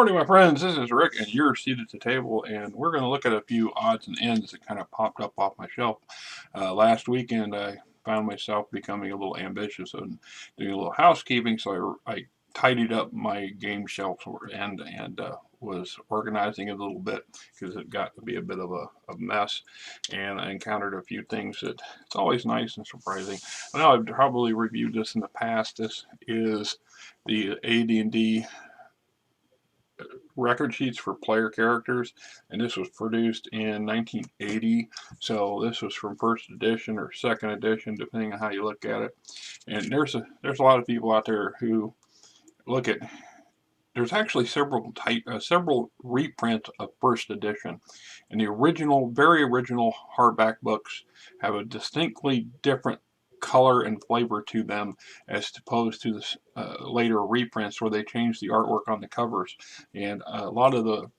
morning, my friends. This is Rick, and you're seated at the table, and we're going to look at a few odds and ends that kind of popped up off my shelf. Last weekend, I found myself becoming a little ambitious and doing a little housekeeping, so I tidied up my game shelf and was organizing it a little bit because it got to be a bit of a mess, and I encountered a few things that it's always nice and surprising. I know I've probably reviewed this in the past. This is the AD&D record sheets for player characters, and this was produced in 1980. So this was from first edition or second edition, depending on how you look at it. And there's a lot of people out there who look at. There's actually several reprints of first edition, and the original, very original hardback books have a distinctly different color and flavor to them as opposed to the later reprints where they change the artwork on the covers. And a lot of the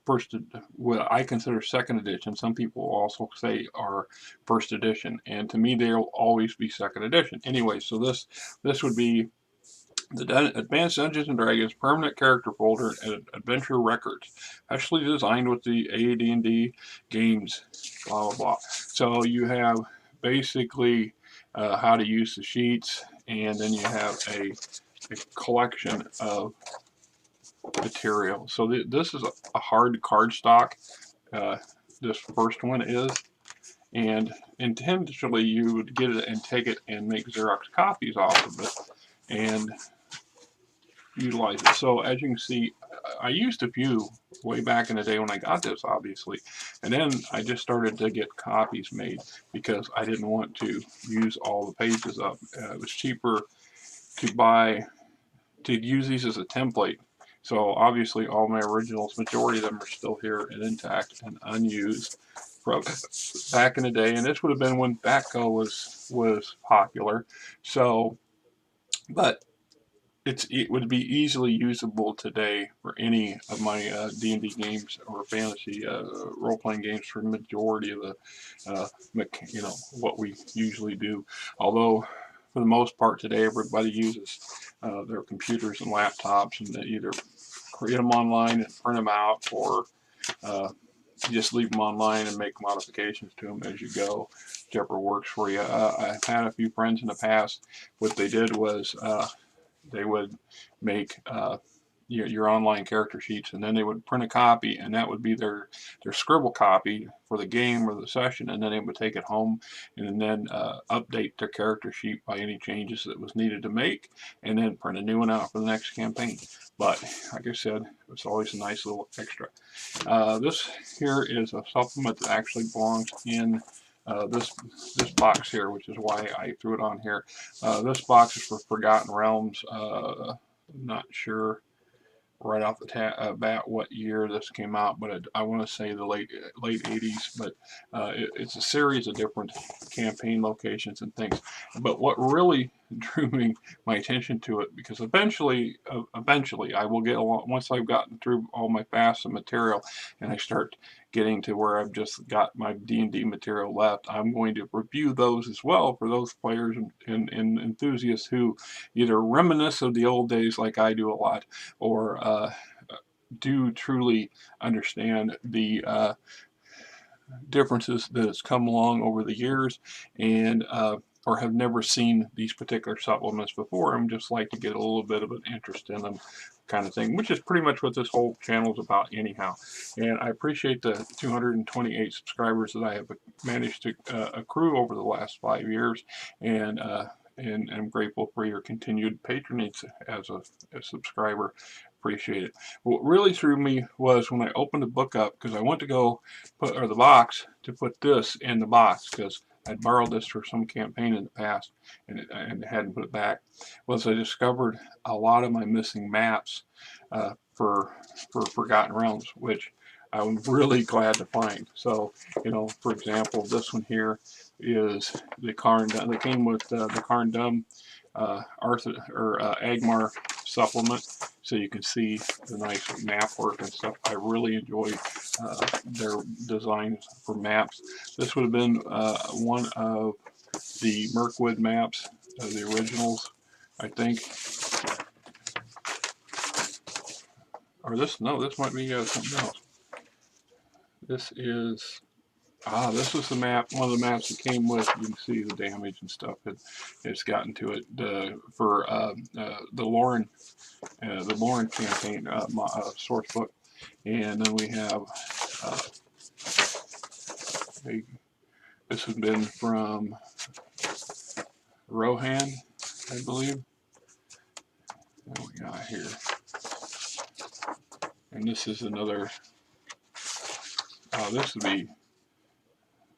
what I consider second edition, some people also say are first edition, and to me they'll always be second edition. Anyway, so this would be the Advanced Dungeons and Dragons Permanent Character Folder and Adventure Records, actually designed with the AD&D games, blah blah blah. So you have basically how to use the sheets, and then you have a collection of material. So this is a hard cardstock. This first one is, and intentionally you would get it and take it and make Xerox copies off of it and utilize it. So as you can see, I used a few way back in the day when I got this, obviously, and then I just started to get copies made because I didn't want to use all the pages up. It was cheaper to use these as a template. So obviously all my originals, majority of them are still here and intact and unused from back in the day, and this would have been when Batco was popular. So, but it would be easily usable today for any of my D&D games or fantasy role-playing games for the majority of the what we usually do. Although for the most part today everybody uses their computers and laptops, and they either create them online and print them out, or just leave them online and make modifications to them as you go, whichever works for you. I've had a few friends in the past. What they did was they would make your online character sheets, and then they would print a copy, and that would be their scribble copy for the game or the session, and then they would take it home and then update their character sheet by any changes that was needed to make, and then print a new one out for the next campaign. But like I said, it's always a nice little extra. This here is a supplement that actually belongs in this box here, which is why I threw it on here. This box is for Forgotten Realms. I'm not sure right off the bat what year this came out, but I want to say the late 80s. But it's a series of different campaign locations and things. But what really drew my attention to it, because eventually I will get along once I've gotten through all my FAFSA material and I start getting to where I've just got my D&D material left, I'm going to review those as well for those players and enthusiasts who either reminisce of the old days like I do a lot, or do truly understand the differences that has come along over the years, and or have never seen these particular supplements before and just like to get a little bit of an interest in them, kind of thing, which is pretty much what this whole channel is about anyhow. And I appreciate the 228 subscribers that I have managed to accrue over the last 5 years, and I'm grateful for your continued patronage as a subscriber. Appreciate it. What really threw me was when I opened the book up, because I went to go put, or the box, to put this in the box, because I'd borrowed this for some campaign in the past and hadn't put it back, was I discovered a lot of my missing maps for Forgotten Realms, which I'm really glad to find. So, for example, this one here is the Karn. They came with the Karn Dum Agmar supplement, so you can see the nice map work and stuff. I really enjoyed their designs for maps. This would have been one of the Mirkwood maps, the originals, I think. or this, no, this might be something else. This is, this was the map, one of the maps that came with. You can see the damage and stuff. It's gotten to it for the Lauren campaign source book, and then we have this has been from Rohan, I believe. What we got here, and this is another. This would be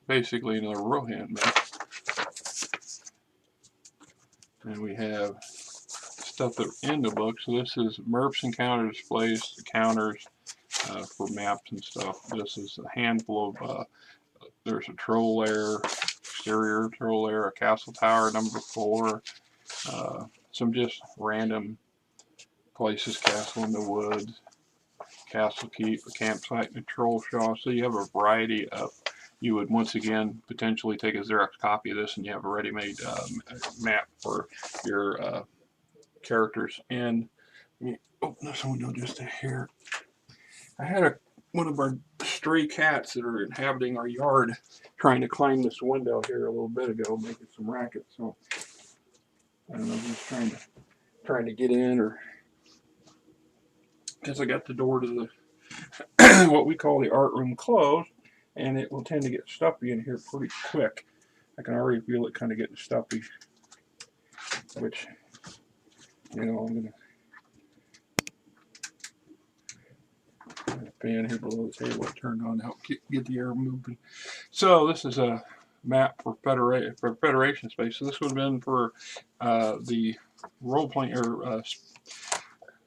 basically another Rohan map. And we have stuff that's in the book. So this is MERPs and counter displays, counters for maps and stuff. This is a handful of, there's a troll lair, exterior troll lair, a castle tower number 4, some just random places, castle in the woods, castle keep, a campsite, and a troll shaw. So you have a variety of, you would once again potentially take a Xerox copy of this and you have a ready-made map for your characters. And let me open this window just a hair. I had one of our stray cats that are inhabiting our yard trying to climb this window here a little bit ago, making some racket. So I don't know if he's trying to get in, or because I got the door to the what we call the art room closed, and it will tend to get stuffy in here pretty quick. I can already feel it kind of getting stuffy, which, you know, I'm gonna fan here below the table turned on to help get the air moving. So this is a map for Federation space. So this would have been for the role-playing or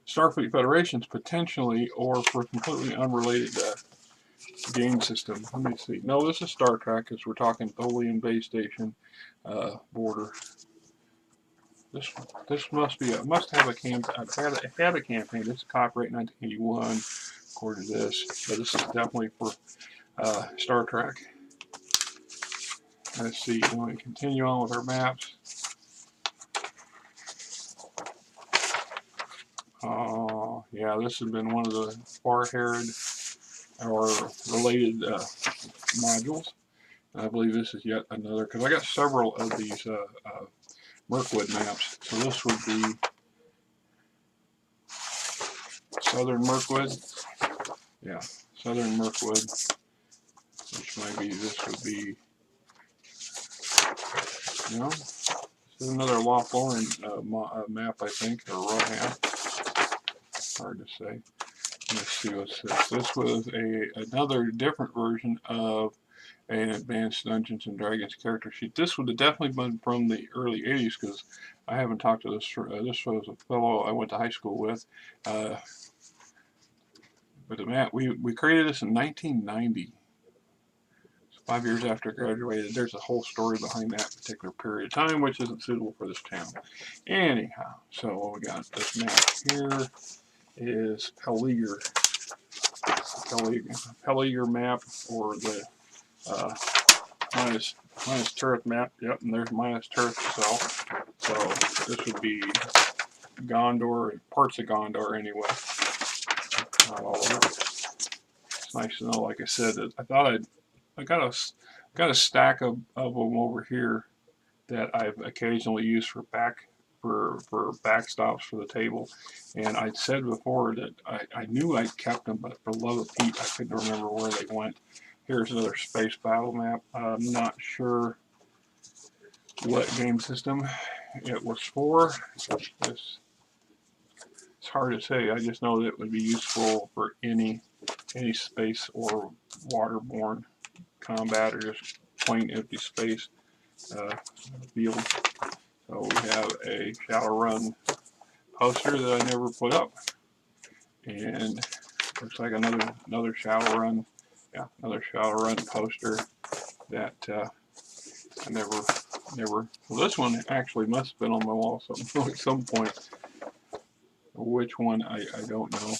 Starfleet Federations potentially, or for completely unrelated game system. Let me see. No, this is Star Trek, because we're talking Tholian base station border. This must have a campaign. It had a campaign. This is copyright 1981, according to this. But this is definitely for Star Trek. Let's see. We want to continue on with our maps. Yeah, this has been one of the far-haired or related modules. I believe this is yet another, because I got several of these Mirkwood maps. So this would be Southern Mirkwood. Yeah, Southern Mirkwood, which might be, this would be, you know, this is another Loch Lomond map, I think, or Rohan. Hard to say. Let's see what's this. This was another different version of an Advanced Dungeons and Dragons character sheet. This would have definitely been from the early 80s, because I haven't talked to this. This was a fellow I went to high school with. But the map, we created this in 1990. 5 years after I graduated. There's a whole story behind that particular period of time, which isn't suitable for this channel. Anyhow, so what we got, this map here is Peleager map, or the minus turret map. Yep, and there's minus turret itself. So this would be Gondor, parts of Gondor anyway. Not all of it. It's nice to know. Like I said, I got a stack of them over here that I've occasionally used for backstops for the table. And I'd said before that I knew I'd kept them, but for love of Pete, I couldn't remember where they went. Here's another space battle map. I'm not sure what game system it was for. It's hard to say. I just know that it would be useful for any space or waterborne combat, or just plain empty space field. So we have a Shadowrun poster that I never put up, and looks like another Shadowrun, another Shadowrun poster that I never. Well, this one actually must have been on my wall at some point. Which one I don't know.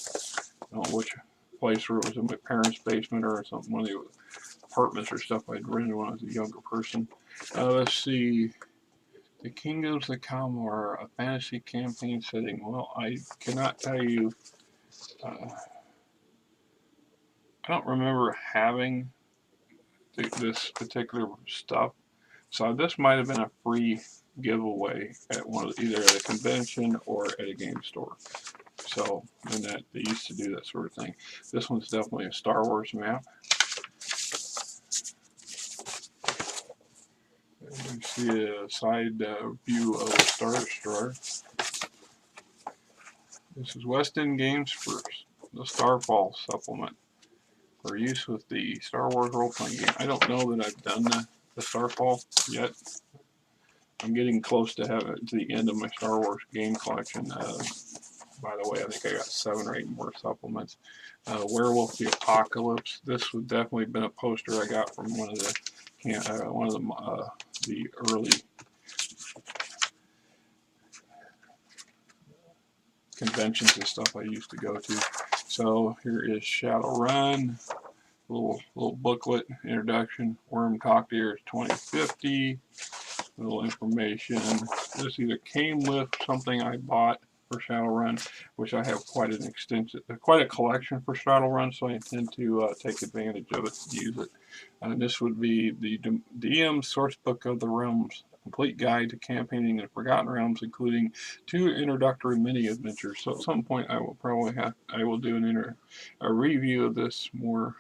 I don't know which place, where it was in my parents' basement or something, one of the apartments or stuff I'd rented when I was a younger person. Let's see. The Kingdoms that Come are a fantasy campaign setting. Well, I cannot tell you I don't remember having this particular stuff, so this might have been a free giveaway at either at a convention or at a game store. So, and that they used to do that sort of thing. This one's definitely a Star Wars map. You see a side view of a Star Destroyer. This is West End Games for the Starfall supplement for use with the Star Wars role-playing game. I don't know that I've done the Starfall yet. I'm getting close to the end of my Star Wars game collection. By the way, I think I got 7 or 8 more supplements. Werewolf the Apocalypse. This would definitely been a poster I got from one of the early conventions and stuff I used to go to. So here is Shadowrun, little booklet introduction. Worm Talk to Years 2050. Little information. This either came with something I bought for Shadowrun, which I have quite a collection for Shadowrun, so I intend to take advantage of it and use it. And this would be the DM Sourcebook of the Realms, a complete guide to campaigning in Forgotten Realms, including 2 introductory mini adventures. So at some point, I will do a review of this more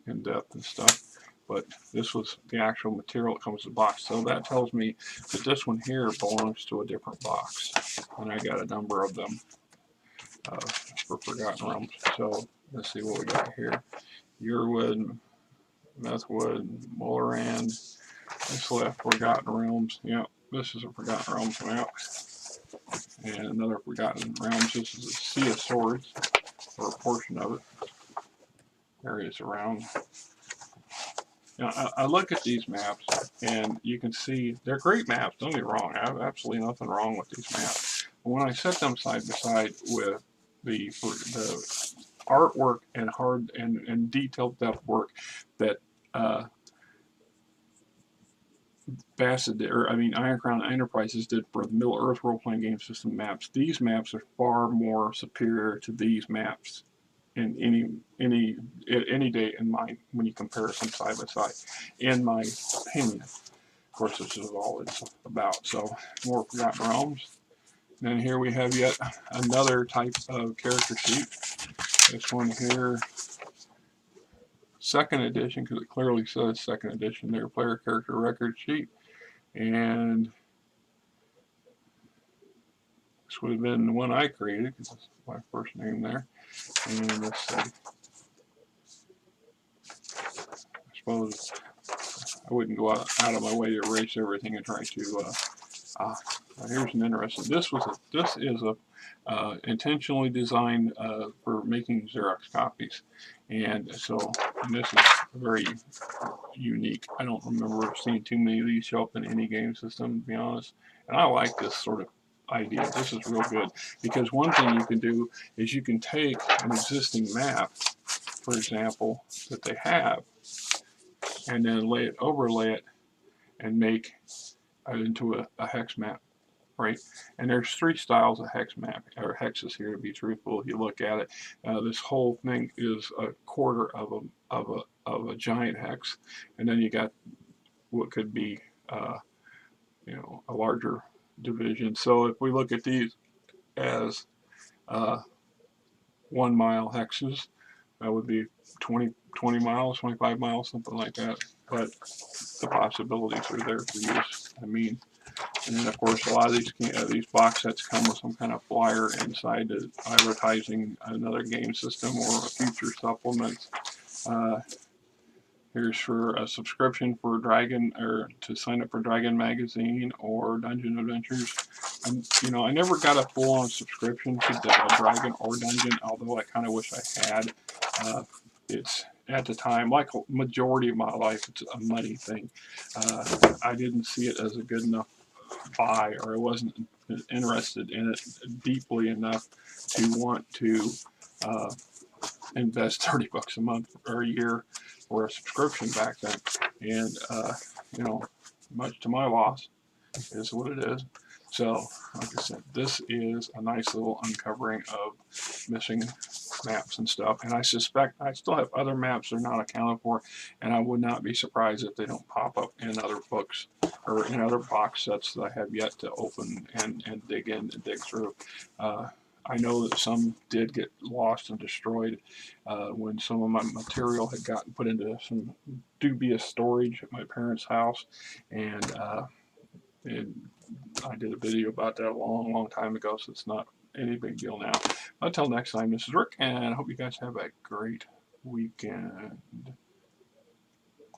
in depth and stuff. But this was the actual material that comes in the box. So that tells me that this one here belongs to a different box. And I got a number of them for Forgotten Realms. So let's see what we got here. Yearwood, Methwood, Mullerand. This left Forgotten Realms. Yep, this is a Forgotten Realms map. And another Forgotten Realms. This is a Sea of Swords, or a portion of it. Areas around. Now, I look at these maps, and you can see they're great maps. Don't get me wrong. I have absolutely nothing wrong with these maps. But when I set them side by side with the artwork and hard and detailed depth work that Iron Crown Enterprises did for the Middle Earth role-playing game system maps, these maps are far more superior to these maps in any day in mind when you compare them side by side, in my opinion. Of course, this is all it's about. So more Forgotten Realms. And then here we have yet another type of character sheet. This one here, 2nd edition, because it clearly says 2nd edition there, player character record sheet. And this would have been the one I created, because it's my first name there. And let's see. I suppose I wouldn't go out of my way to erase everything and try to. Here's an interesting. This is a intentionally designed for making Xerox copies, and this is very unique. I don't remember seeing too many of these show up in any game system, to be honest. And I like this sort of idea. This is real good because one thing you can do is you can take an existing map, for example, that they have, and then overlay it, and make it into a hex map, right? And there's 3 styles of hex map, or hexes here to be truthful. If you look at it, this whole thing is a quarter of a giant hex, and then you got what could be a larger division. So if we look at these as 1 mile hexes, that would be 20 miles, 25 miles, something like that. But the possibilities are there for use. I mean, and then of course a lot of these box sets come with some kind of flyer inside advertising another game system or a future supplement. Here's for a subscription for Dragon, or to sign up for Dragon Magazine or Dungeon Adventures. And I never got a full-on subscription to Dragon or Dungeon, although I kind of wish I had. It's at the time, like a majority of my life, it's a money thing. I didn't see it as a good enough buy, or I wasn't interested in it deeply enough to want to invest $30 a month or a year for a subscription back then. And much to my loss, is what it is. So, like I said, this is a nice little uncovering of missing maps and stuff, and I suspect I still have other maps that are not accounted for, and I would not be surprised if they don't pop up in other books or in other box sets that I have yet to open and dig in and dig through. I know that some did get lost and destroyed when some of my material had gotten put into some dubious storage at my parents' house, and I did a video about that a long, long time ago, so it's not any big deal now. Until next time, this is Rick, and I hope you guys have a great weekend.